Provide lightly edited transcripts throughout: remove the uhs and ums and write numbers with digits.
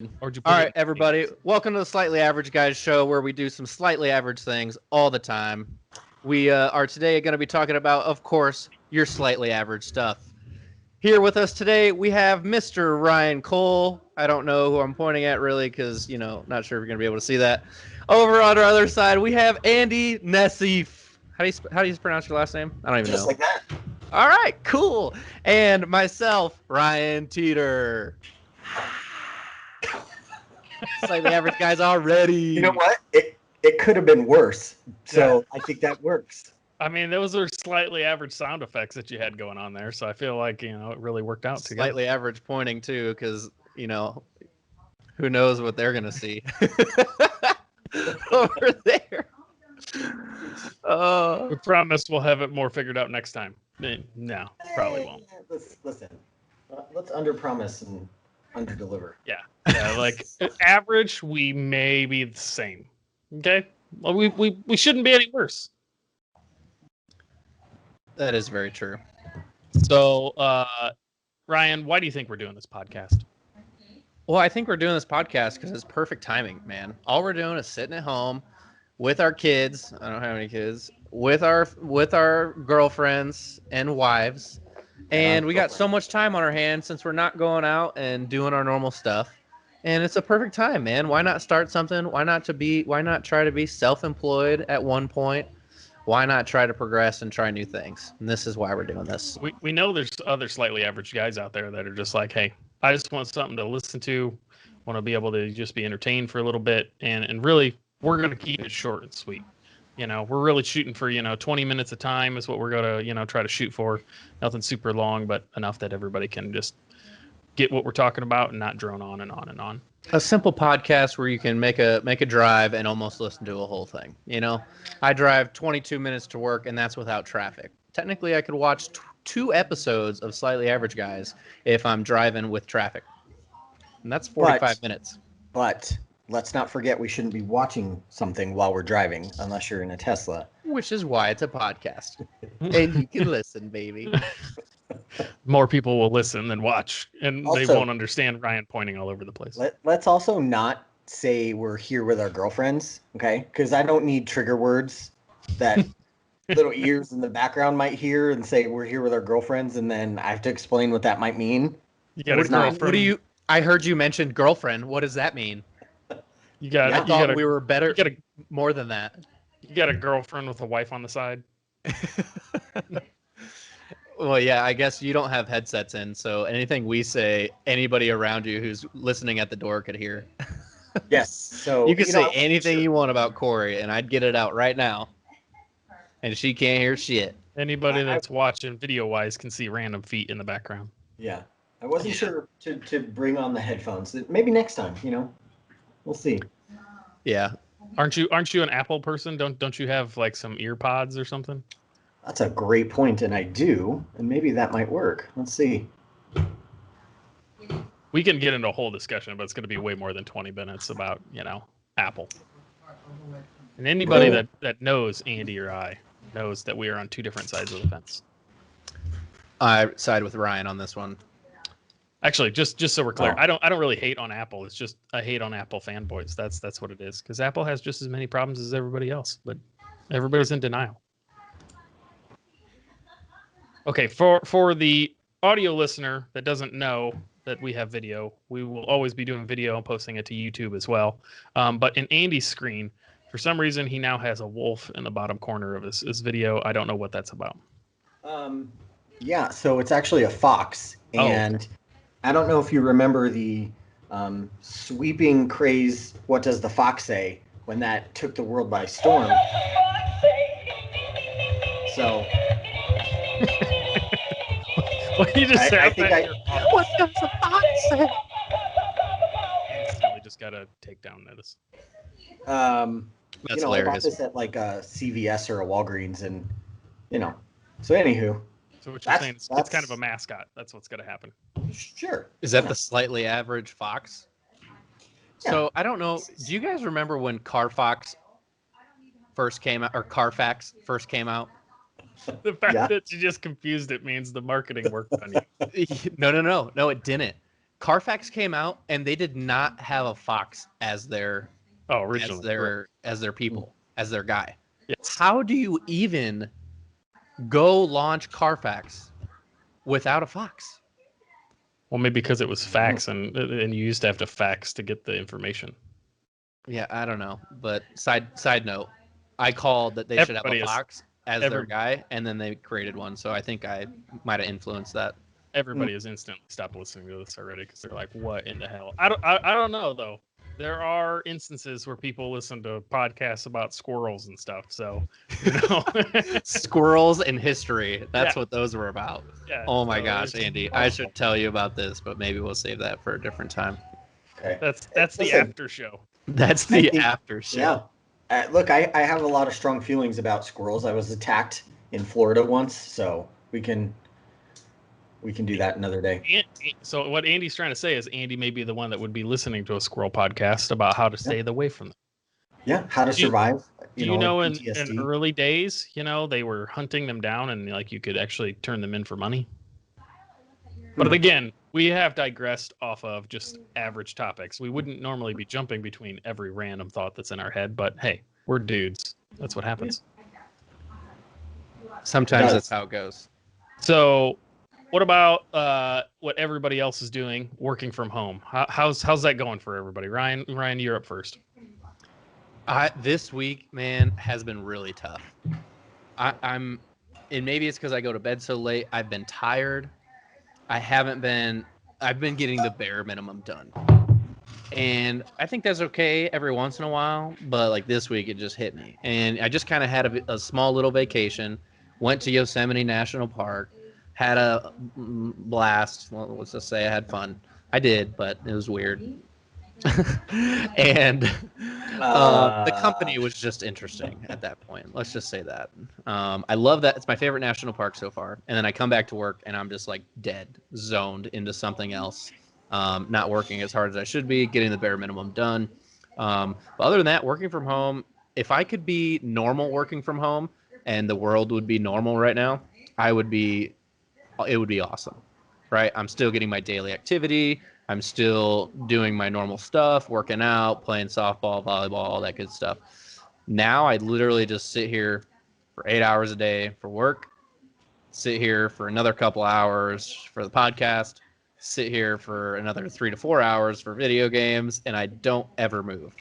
Or would you All put right, it everybody. Welcome to the Slightly Average Guys show where we do some slightly average things all the time. We are today going to be talking about, of course, your slightly average stuff. Here with us today, we have Mr. Ryan Cole. I don't know who I'm pointing at really because, not sure if you're going to be able to see that. Over on our other side, we have Andy Nessif. How do you pronounce your last name? I don't even Just know. like that. All right, cool. And myself, Ryan Teeter. Slightly average guys already. You know what? It could have been worse. So I think that works. I mean, those are slightly average sound effects that you had going on there, so I feel like it really worked out together. Slightly average pointing too, because who knows what they're gonna see over there. We promise we'll have it more figured out next time. No, probably won't. Listen. Let's underpromise and underdeliver. Yeah, like average, we may be the same. Okay, well, we shouldn't be any worse. That is very true. So, Ryan, why do you think we're doing this podcast? Well, I think we're doing this podcast because it's perfect timing, man. All we're doing is sitting at home with our kids. I don't have any kids. With our girlfriends and wives, and we got so much time on our hands since we're not going out and doing our normal stuff. And it's a perfect time, man. Why not start something? Why not try to be self-employed at one point? Why not try to progress and try new things? And this is why we're doing this. We know there's other slightly average guys out there that are just like, hey, I just want something to listen to, want to be able to just be entertained for a little bit, and really we're going to keep it short and sweet. We're really shooting for 20 minutes a time is what we're going to try to shoot for. Nothing super long, but enough that everybody can just get what we're talking about and not drone on and on and on. A simple podcast where you can make a drive and almost listen to a whole thing. I drive 22 minutes to work, and that's without traffic. Technically, I could watch 2 episodes of Slightly Average Guys if I'm driving with traffic, and that's 45 minutes. But let's not forget we shouldn't be watching something while we're driving unless you're in a Tesla. Which is why it's a podcast, and you can listen, baby. More people will listen than watch, and Also, they won't understand Ryan pointing all over the place. Let's also not say we're here with our girlfriends, okay? Because I don't need trigger words that little ears in the background might hear and say we're here with our girlfriends, and then I have to explain what that might mean. You got a girlfriend. What do you? I heard you mention girlfriend. What does that mean? I thought we were better. More than that. You got a girlfriend with a wife on the side. Well, yeah, I guess you don't have headsets in, so anything we say, anybody around you who's listening at the door could hear. Yes. So you can say anything you want about Corey, and I'd get it out right now. And she can't hear shit. Anybody that's watching video-wise can see random feet in the background. Yeah. I wasn't sure to bring on the headphones. Maybe next time, We'll see. Yeah. Aren't you an Apple person? Don't you have like some ear pods or something? That's a great point, and I do, and maybe that might work. Let's see. We can get into a whole discussion, but it's going to be way more than 20 minutes about, Apple. And anybody that knows Andy or I knows that we are on 2 different sides of the fence. I side with Ryan on this one. Actually, just so we're clear, I don't really hate on Apple. It's just I hate on Apple fanboys. That's what it is. Because Apple has just as many problems as everybody else, but everybody's in denial. Okay, for the audio listener that doesn't know that we have video, we will always be doing video and posting it to YouTube as well. But in Andy's screen, for some reason, he now has a wolf in the bottom corner of his video. I don't know what that's about. Yeah, so it's actually a fox, and I don't know if you remember the sweeping craze, What Does the Fox Say, when that took the world by storm. So... What you just said? What does the fox say? Instantly just got a takedown notice. That's hilarious. I bought this at like a CVS or a Walgreens, and So anywho. So what you're saying is it's kind of a mascot. That's what's going to happen. Sure. Is that the slightly average fox? Yeah. So I don't know. Do you guys remember when carfox first came out, or carfax first came out? The fact that you just confused it means the marketing worked on you. No, it didn't. Carfax came out and they did not have a Fox as their originally. as their people, as their guy. Yes. How do you even go launch Carfax without a Fox? Well, maybe because it was fax and you used to have to fax to get the information. Yeah, I don't know. But side note, I called that they should have a Fox as their guy, and then they created one. So I think I might have influenced that. Everybody has instantly stopped listening to this already because they're like, "What in the hell?" I don't know though. There are instances where people listen to podcasts about squirrels and stuff. So, squirrels in history. That's what those were about. Yeah, oh my gosh, Andy, I should tell you about this, but maybe we'll save that for a different time. Okay. That's the after show. That's the after show. Yeah. Look, I have a lot of strong feelings about squirrels. I was attacked in Florida once, so we can do that another day. So what Andy's trying to say is Andy may be the one that would be listening to a squirrel podcast about how to stay away from them. Yeah, how to survive. In early days, they were hunting them down and like you could actually turn them in for money. But again, we have digressed off of just average topics. We wouldn't normally be jumping between every random thought that's in our head, but hey, we're dudes. That's what happens. Sometimes that's how it goes. So what about what everybody else is doing, working from home? How's that going for everybody? Ryan, you're up first. This week, man, has been really tough. And maybe it's because I go to bed so late. I've been tired. I've been getting the bare minimum done. And I think that's okay every once in a while, but like this week, it just hit me. And I just kind of had a small little vacation, went to Yosemite National Park, had a blast. Well, let's just say I had fun. I did, but it was weird. And the company was just interesting at that point. Let's just say that. I love that. It's my favorite national park so far. And then I come back to work and I'm just like dead, zoned into something else. Not working as hard as I should be, getting the bare minimum done. But other than that, working from home, if I could be normal working from home and the world would be normal right now, it would be awesome, right? I'm still getting my daily activity. I'm still doing my normal stuff, working out, playing softball, volleyball, all that good stuff. Now I literally just sit here for 8 hours a day for work, sit here for another couple hours for the podcast, sit here for another 3 to 4 hours for video games, and I don't ever move.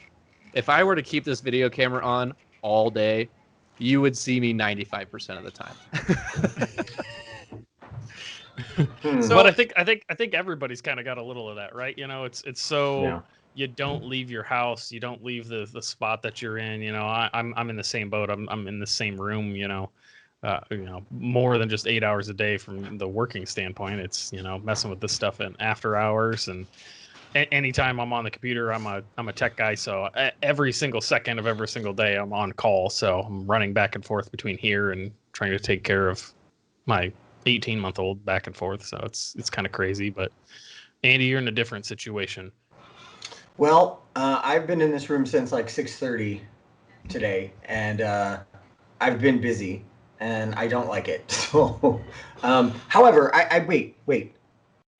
If I were to keep this video camera on all day, you would see me 95% of the time. But I think everybody's kind of got a little of that, right? It's so you don't leave your house, you don't leave the spot that you're in. I'm in the same boat. I'm in the same room. More than just 8 hours a day from the working standpoint. It's messing with this stuff in after hours and anytime I'm on the computer. I'm a tech guy, so every single second of every single day I'm on call. So I'm running back and forth between here and trying to take care of my 18-month-old back and forth, so it's kind of crazy. But Andy, you're in a different situation. Well, I've been in this room since like 6:30 today, and I've been busy, and I don't like it. So, however, I wait.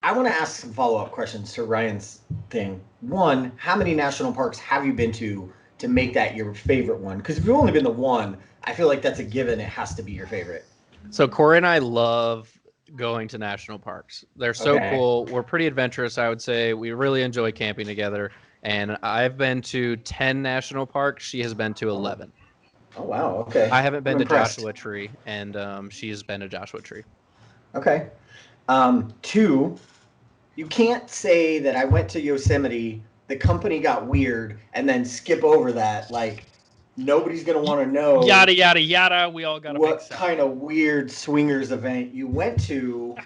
I want to ask some follow-up questions to Ryan's thing. One, how many national parks have you been to make that your favorite one? Because if you've only been to one, I feel like that's a given. It has to be your favorite. So Corey and I love going to national parks. They're so cool. We're pretty adventurous, I would say. We really enjoy camping together. And I've been to 10 national parks. She has been to 11. Oh, wow. Okay. I haven't been to Joshua Tree, and she has been to Joshua Tree. Okay. 2, you can't say that I went to Yosemite, the company got weird, and then skip over that. Like, nobody's going to want to know yada yada yada. We all got what kind of weird swingers event you went to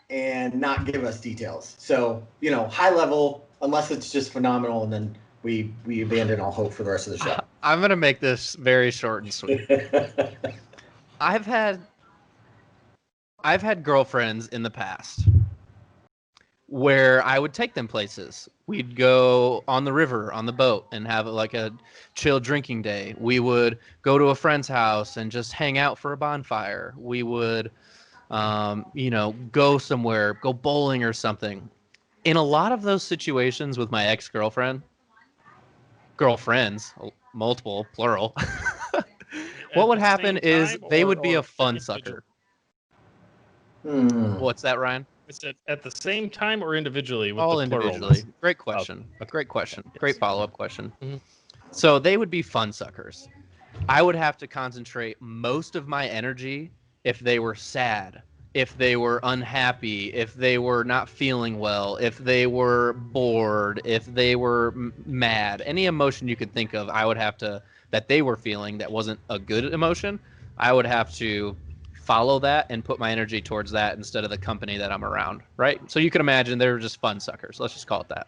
and not give us details. So, high level, unless it's just phenomenal, and then we abandon all hope for the rest of the show. I'm going to make this very short and sweet. I've had girlfriends in the past where I would take them places. We'd go on the river, on the boat, and have like a chill drinking day. We would go to a friend's house and just hang out for a bonfire. We would, go somewhere, go bowling or something. In a lot of those situations with my ex-girlfriend, girlfriends, multiple, plural, what At would the happen same is time they would be a or fun individual? sucker. Hmm. What's that, Ryan? Is it at the same time or individually with the All pluralness? individually. Great Oh, question. Great question. Great yes. follow-up question. Mhm. So they would be fun suckers. I would have to concentrate most of my energy if they were sad, if they were unhappy, if they were not feeling well, if they were bored, if they were mad. Any emotion you could think of, I would have to, that they were feeling that wasn't a good emotion, I would have to follow that and put my energy towards that instead of the company that I'm around, right? So you can imagine they were just fun suckers. Let's just call it that.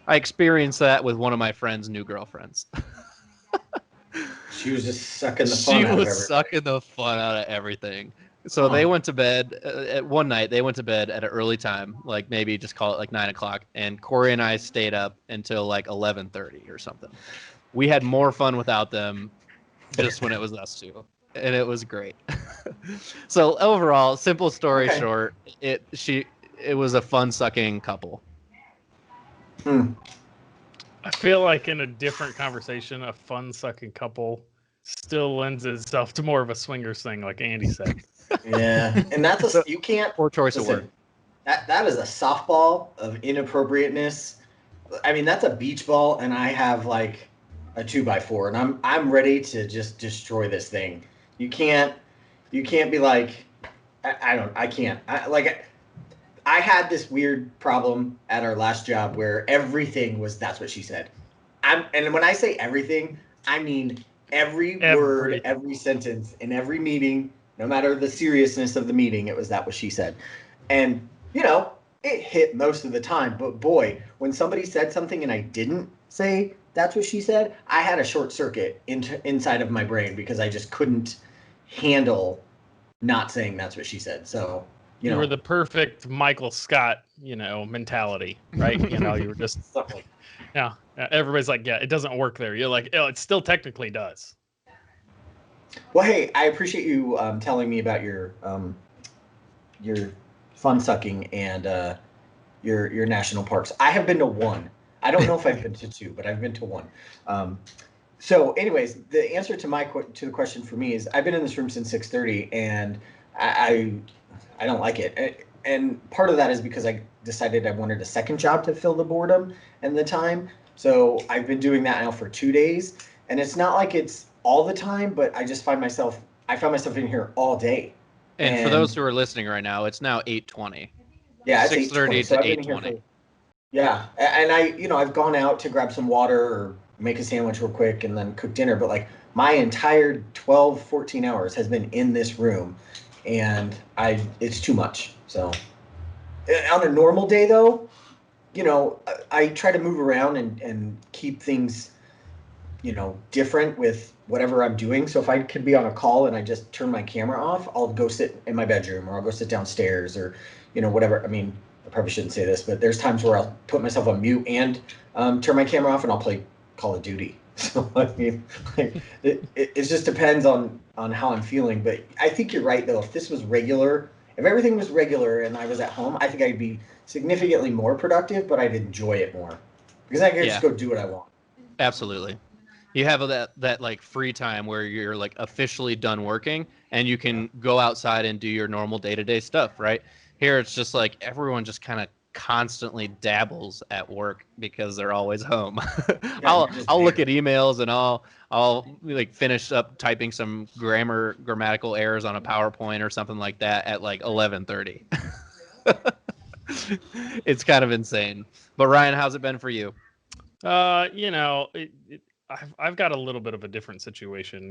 I experienced that with one of my friend's new girlfriends. She was just sucking the She fun out of was everything. sucking the fun out of everything. So Huh. they went to bed at one night. They went to bed at an early time, like maybe just call it like 9 o'clock. And Corey and I stayed up until like 11:30 or something. We had more fun without them, just when it was us two, and it was great. So overall, simple story Okay. short, it was a fun sucking couple. Hmm. I feel like in a different conversation, a fun sucking couple still lends itself to more of a swingers thing, like Andy said. Yeah, and that's a you can't Poor choice of word. listen. That is a softball of inappropriateness. I mean, that's a beach ball, and I have like a 2x4, and I'm ready to just destroy this thing. You can't be like I can't. I had this weird problem at our last job where everything was that's what she said. And when I say everything, I mean every word, Everything. every sentence in every meeting, no matter the seriousness of the meeting, it was that what she said. And it hit most of the time, but boy, when somebody said something and I didn't say that's what she said, I had a short circuit inside of my brain because I just couldn't handle not saying that's what she said. So, You were the perfect Michael Scott, mentality, right? You were just stuff like yeah. Everybody's like, yeah, it doesn't work there. You're like, oh, it still technically does. Well, hey, I appreciate you telling me about your fun sucking and your national parks. I have been to one. I don't know if I've been to two, but I've been to one. So, anyways, the answer to the question for me is I've been in this room since 6:30, and I I don't like it. And part of that is because I decided I wanted a second job to fill the boredom and the time. So I've been doing that now for 2 days, and it's not like it's all the time, but I found myself in here all day. And for those And who are listening right now, it's now 8:20. yeah, it's 6:30 8:20. So to I've been here 8:20. for yeah, and I've gone out to grab some water or make a sandwich real quick and then cook dinner, but like my entire 12, 14 hours has been in this room, and it's too much. So on a normal day though, I try to move around and keep things, different with whatever I'm doing. So if I could be on a call and I just turn my camera off, I'll go sit in my bedroom or I'll go sit downstairs or, whatever. I mean, I probably shouldn't say this, but there's times where I'll put myself on mute and turn my camera off and I'll play Call of Duty. So I mean, like, it just depends on how I'm feeling. But I think you're right though. If everything was regular and I was at home, I think I'd be significantly more productive, but I'd enjoy it more because I could just go do what I want. Absolutely. You have that like free time where you're like officially done working and you can go outside and do your normal day-to-day stuff, right? Here it's just like everyone just kind of constantly dabbles at work because they're always home. Yeah, I'll you're just I'll look there. at emails and I'll like finish up typing some grammatical errors on a PowerPoint or something like that at like 11:30. It's kind of insane. But Ryan, how's it been for you? I've got a little bit of a different situation.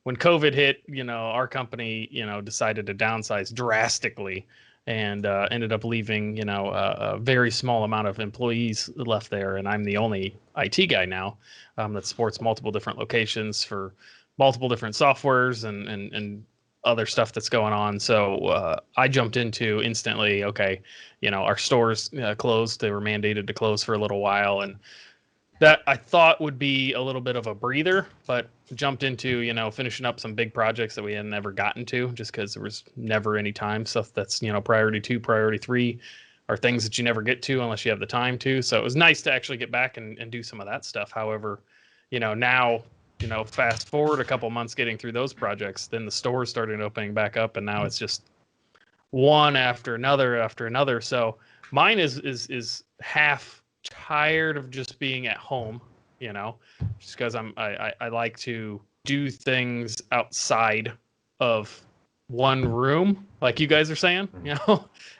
When COVID hit, our company, decided to downsize drastically, and ended up leaving, a very small amount of employees left there, and I'm the only IT guy now that supports multiple different locations for multiple different softwares and other stuff that's going on. So I jumped into instantly. Okay, our stores closed; they were mandated to close for a little while, and that I thought would be a little bit of a breather, but jumped into, finishing up some big projects that we had never gotten to just because there was never any time. Stuff that's, priority 2, priority 3 are things that you never get to unless you have the time to. So it was nice to actually get back and do some of that stuff. However, now, fast forward a couple months getting through those projects, then the store started opening back up, and now it's just one after another after another. So mine is half tired of just being at home, just because I like to do things outside of one room, like you guys are saying,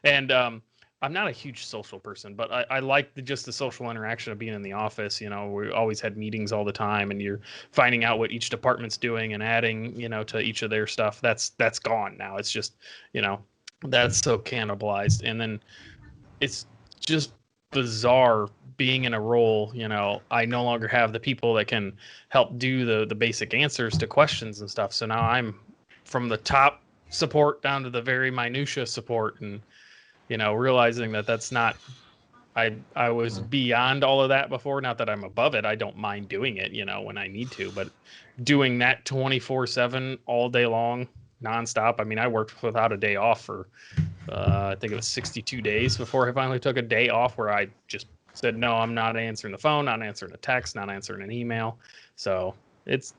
and I'm not a huge social person, but I like just the social interaction of being in the office. We always had meetings all the time, and you're finding out what each department's doing and adding, to each of their stuff. That's gone now. It's just, that's so cannibalized. And then it's just bizarre being in a role, I no longer have the people that can help do the basic answers to questions and stuff. So now I'm from the top support down to the very minutia support, and realizing that that's not, I was beyond all of that before. Not that I'm above it. I don't mind doing it, when I need to, but doing that 24/7 all day long, nonstop. I mean, I worked without a day off for, I think it was 62 days before I finally took a day off where I just said, no, I'm not answering the phone, not answering a text, not answering an email. So it's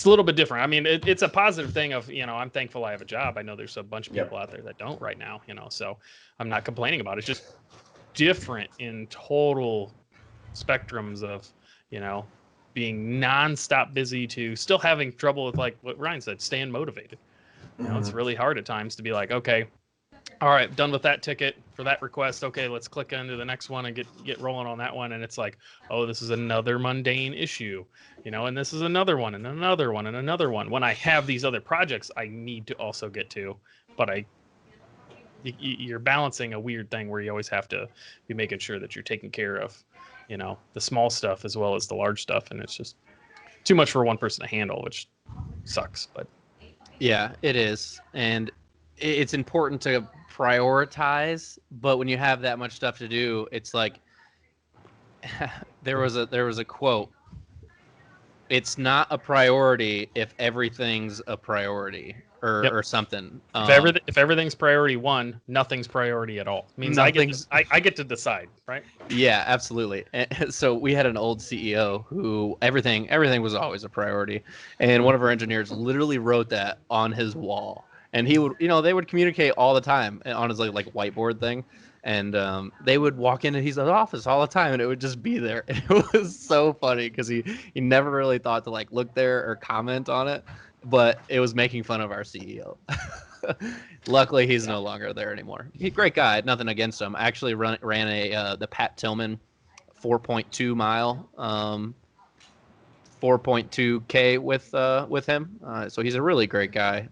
a little bit different. I mean, it's a positive thing of, I'm thankful I have a job. I know there's a bunch of people out there that don't right now, so I'm not complaining about it. It's just different in total spectrums of, being nonstop busy to still having trouble with, like what Ryan said, staying motivated. It's really hard at times to be like, okay, all right, done with that ticket for that request. Okay, let's click into the next one and get rolling on that one. And it's like, oh, this is another mundane issue, and this is another one and another one and another one. When I have these other projects I need to also get to, but you're balancing a weird thing where you always have to be making sure that you're taking care of, the small stuff as well as the large stuff. And it's just too much for one person to handle, which sucks. But yeah, it is. And it's important to prioritize, but when you have that much stuff to do, it's like there was a quote. It's not a priority if everything's a priority, or something. If everything's priority one, nothing's priority at all. It means I get to decide, right? Yeah, absolutely. And so we had an old CEO who everything was always a priority, and one of our engineers literally wrote that on his wall. And he would, they would communicate all the time on his like whiteboard thing, and they would walk into his office all the time, and it would just be there. And it was so funny because he never really thought to like look there or comment on it, but it was making fun of our CEO. Luckily, he's no longer there anymore. He's a great guy. Nothing against him. I actually ran the Pat Tillman 4.2 mile, 4.2K with him. So he's a really great guy.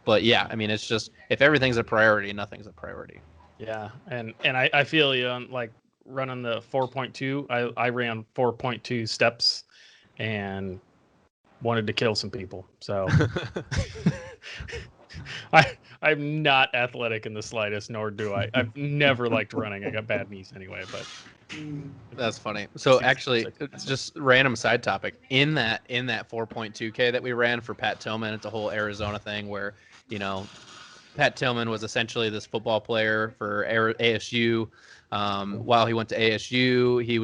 But yeah, I mean, it's just if everything's a priority, nothing's a priority. Yeah, and I feel you on like running the 4.2. I ran 4.2 steps and wanted to kill some people. So I'm not athletic in the slightest, nor do I. I've never liked running. I got bad knees anyway, but that's funny. So actually, it's just random side topic. In that 4.2K that we ran for Pat Tillman, it's a whole Arizona thing where, Pat Tillman was essentially this football player for ASU. While he went to ASU, he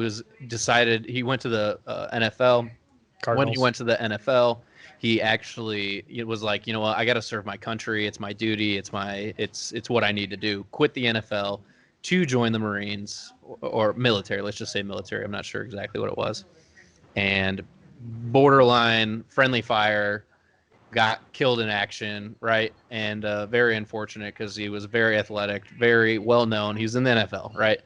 went to the NFL. Cardinals. When he went to the NFL, he actually was like, I got to serve my country. It's my duty. It's what I need to do. Quit the NFL to join the Marines or military. Let's just say military. I'm not sure exactly what it was. And borderline friendly fire, got killed in action, right? And very unfortunate because he was very athletic, very well known. He was in the NFL, right?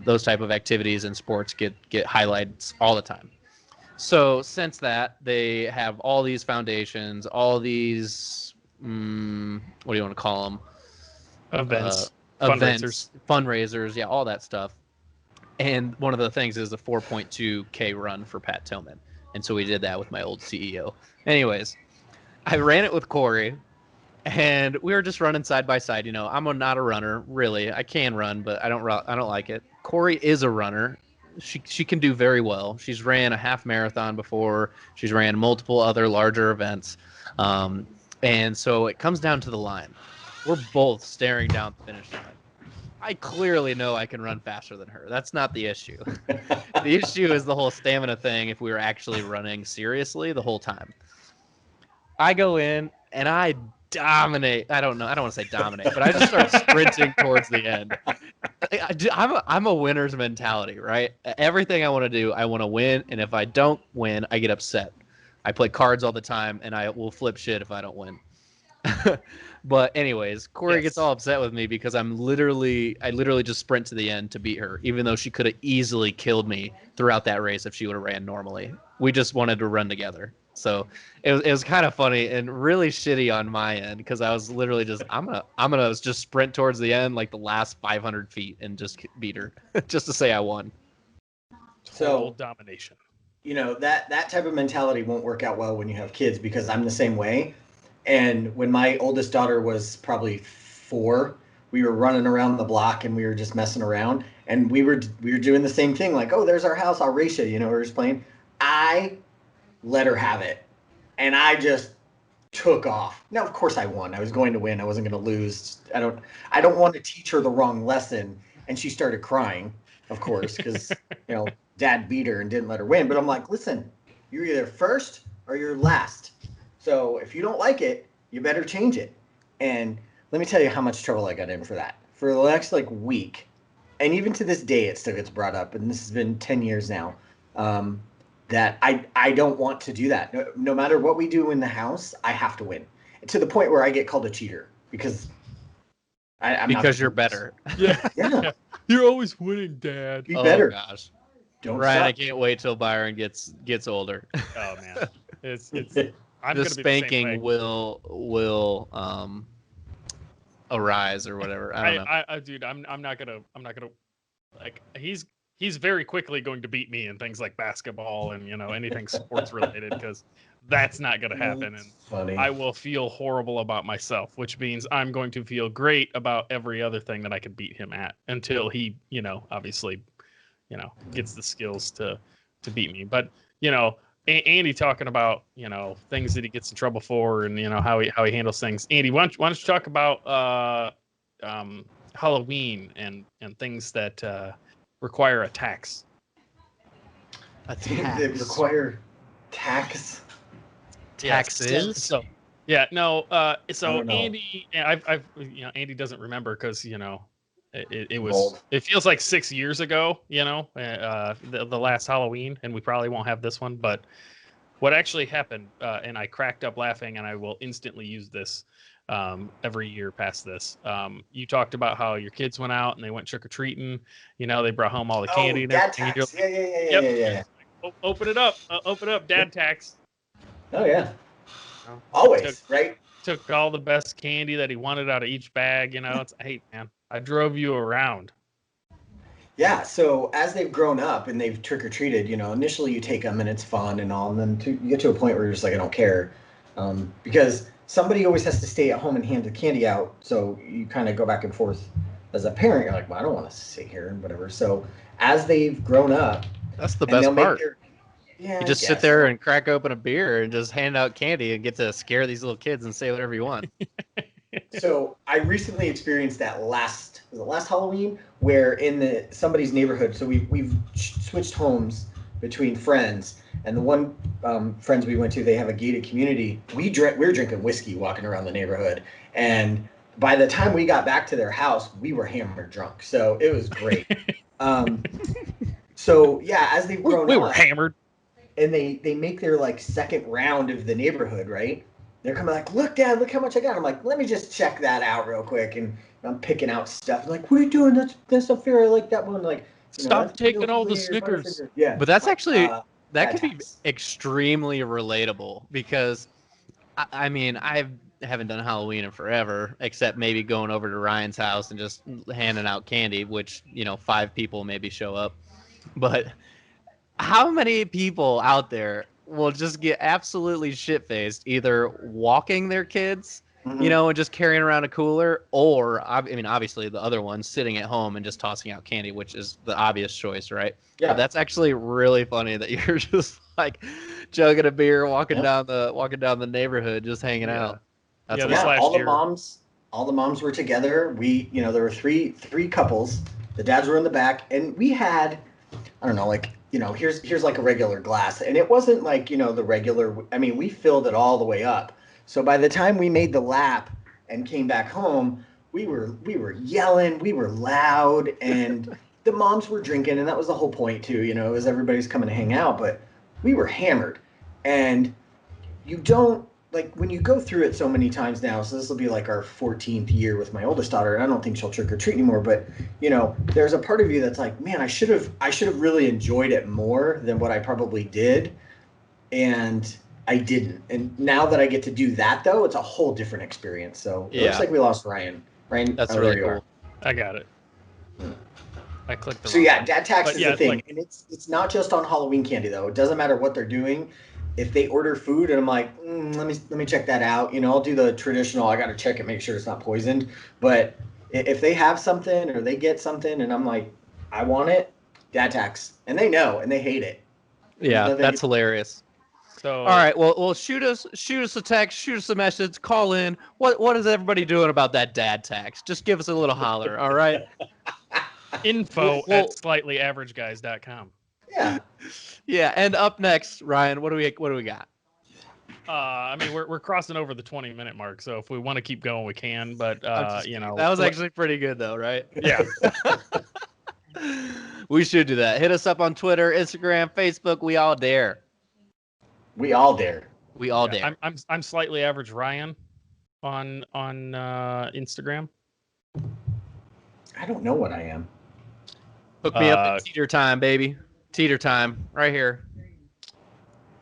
Those type of activities in sports get highlights all the time. So since that, they have all these foundations, all these, what do you want to call them? Events, fundraisers, yeah, all that stuff. And one of the things is the 4.2K run for Pat Tillman. And so we did that with my old CEO. Anyways, I ran it with Corey, and we were just running side by side. I'm not a runner, really. I can run, but I don't like it. Corey is a runner. She can do very well. She's ran a half marathon before. She's ran multiple other larger events. And so it comes down to the line. We're both staring down the finish line. I clearly know I can run faster than her. That's not the issue. The issue is the whole stamina thing if we were actually running seriously the whole time. I go in and I dominate. I don't want to say dominate, but I just start sprinting towards the end. I'm a winner's mentality, right? Everything I want to do, I want to win, and if I don't win, I get upset. I play cards all the time, and I will flip shit if I don't win. But anyways, Corey gets all upset with me because I literally just sprint to the end to beat her, even though she could have easily killed me throughout that race if she would have ran normally. We just wanted to run together. So it was kind of funny and really shitty on my end because I was literally just I'm gonna just sprint towards the end like the last 500 feet and just beat her just to say I won. Total domination. You know, that type of mentality won't work out well when you have kids because I'm the same way. And when my oldest daughter was probably 4, we were running around the block and we were just messing around. And we were doing the same thing, like, oh, there's our house, I'll race you. You know, we were just playing. I let her have it. And I just took off. Now, of course I won. I was going to win. I wasn't going to lose. I don't want to teach her the wrong lesson. And she started crying, of course, because, you know, Dad beat her and didn't let her win. But I'm like, listen, you're either first or you're last. So if you don't like it, you better change it. And let me tell you how much trouble I got in for that. For the next week, and even to this day, it still gets brought up. And this has been 10 years now. That I don't want to do that. No matter what we do in the house, I have to win. To the point where I get called a cheater because I'm because you're better. Yeah. You're always winning, Dad. Be better. Oh gosh. Don't Ryan, suck. I can't wait till Byron gets older. Oh man, it's I'm The gonna be the same spanking way. will arise or whatever. I don't know. Dude, I'm not gonna like he's very quickly going to beat me in things like basketball and anything sports related because that's not gonna happen and Funny. I will feel horrible about myself, which means I'm going to feel great about every other thing that I could beat him at until he obviously gets the skills to beat me. But Andy talking about things that he gets in trouble for and how he handles things. Andy, why don't you talk about Halloween and things that require a tax? They require tax. Taxes? So yeah, no. So I don't know. Andy, I've Andy doesn't remember because it was Old. it feels like 6 years ago. The last Halloween, and we probably won't have this one. But what actually happened, and I cracked up laughing, and I will instantly use this every year past this. You talked about how your kids went out and they went trick or treating. They brought home all the candy. And dad everything. tax. Yeah. Open it up, dad tax. Oh yeah. Always, right? Took all the best candy that he wanted out of each bag. It's hey man, I drove you around. Yeah. So as they've grown up and they've trick or treated, initially you take them and it's fun and all, and then you get to a point where you're just like, I don't care, because somebody always has to stay at home and hand the candy out. So you kind of go back and forth as a parent. You're like, well, I don't want to sit here and whatever. So as they've grown up, That's the and best they'll make part. Yeah, You just sit there and crack open a beer and just hand out candy and get to scare these little kids and say whatever you want. So I recently experienced that last Halloween where in somebody's neighborhood. So we've switched homes between friends, and the one friends we went to, they have a gated community. We were drinking whiskey walking around the neighborhood, and by the time we got back to their house, we were hammered drunk. So it was great. So yeah, as they've grown up, we were hammered. and they make their second round of the neighborhood, right? They're coming like, look, Dad, look how much I got. I'm like, let me just check that out real quick, and I'm picking out stuff. I'm like, what are you doing? That's not fair. I like that one. Like, Stop taking all the Snickers. Yeah, But that's actually that could be tax. extremely relatable because I mean I haven't done Halloween in forever, except maybe going over to Ryan's house and just handing out candy, which 5 people maybe show up. But how many people out there will just get absolutely shit-faced either walking their kids, and just carrying around a cooler, or I mean, obviously the other one sitting at home and just tossing out candy, which is the obvious choice, right? Yeah. But that's actually really funny that you're just like chugging a beer, walking down the neighborhood, just hanging out. That's Yeah, a this lot. last all the year- moms All the moms were together. There were three couples. The dads were in the back, and we had, I don't know, like, here's like a regular glass, and it wasn't like, the regular. I mean, we filled it all the way up. So by the time we made the lap and came back home, we were yelling, we were loud, and the moms were drinking, and that was the whole point too. It was everybody's coming to hang out, but we were hammered, and you don't like when you go through it so many times now. So this will be like our 14th year with my oldest daughter, and I don't think she'll trick or treat anymore. But there's a part of you that's like, man, I should have really enjoyed it more than what I probably did, and I didn't. And now that I get to do that, though, it's a whole different experience. So it looks like we lost Ryan. Ryan, That's oh, really there you cool. are. I got it. I clicked the So wrong yeah, one. dad tax But is yeah, the thing, like- and it's not just on Halloween candy though. It doesn't matter what they're doing. If they order food and I'm like, let me check that out. I'll do the traditional. I got to check it, make sure it's not poisoned. But if they have something or they get something, and I'm like, I want it, dad tax, and they know and they hate it. Yeah, Nothing- that's hilarious. So All right, well, shoot us a text, shoot us a message, call in. What is everybody doing about that dad tax? Just give us a little holler, all right? info Well- at slightlyaverageguys.com. Yeah. Yeah, and up next, Ryan, what do we got? I mean, we're crossing over the 20-minute mark, so if we want to keep going, we can. But I'm just kidding. That was actually pretty good, though, right? yeah. We should do that. Hit us up on Twitter, Instagram, Facebook. We all dare. We all dare. We all Yeah, dare. I'm slightly average Ryan on Instagram. I don't know what I am. Hook me up at Teeter Time, baby. Teeter Time, right here.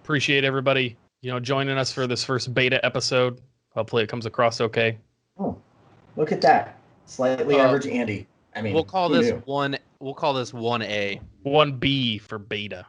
Appreciate everybody, joining us for this first beta episode. Hopefully it comes across okay. Oh, look at that. Slightly average Andy. I mean, We'll call who this knew? one. We'll call this 1A. 1B for beta.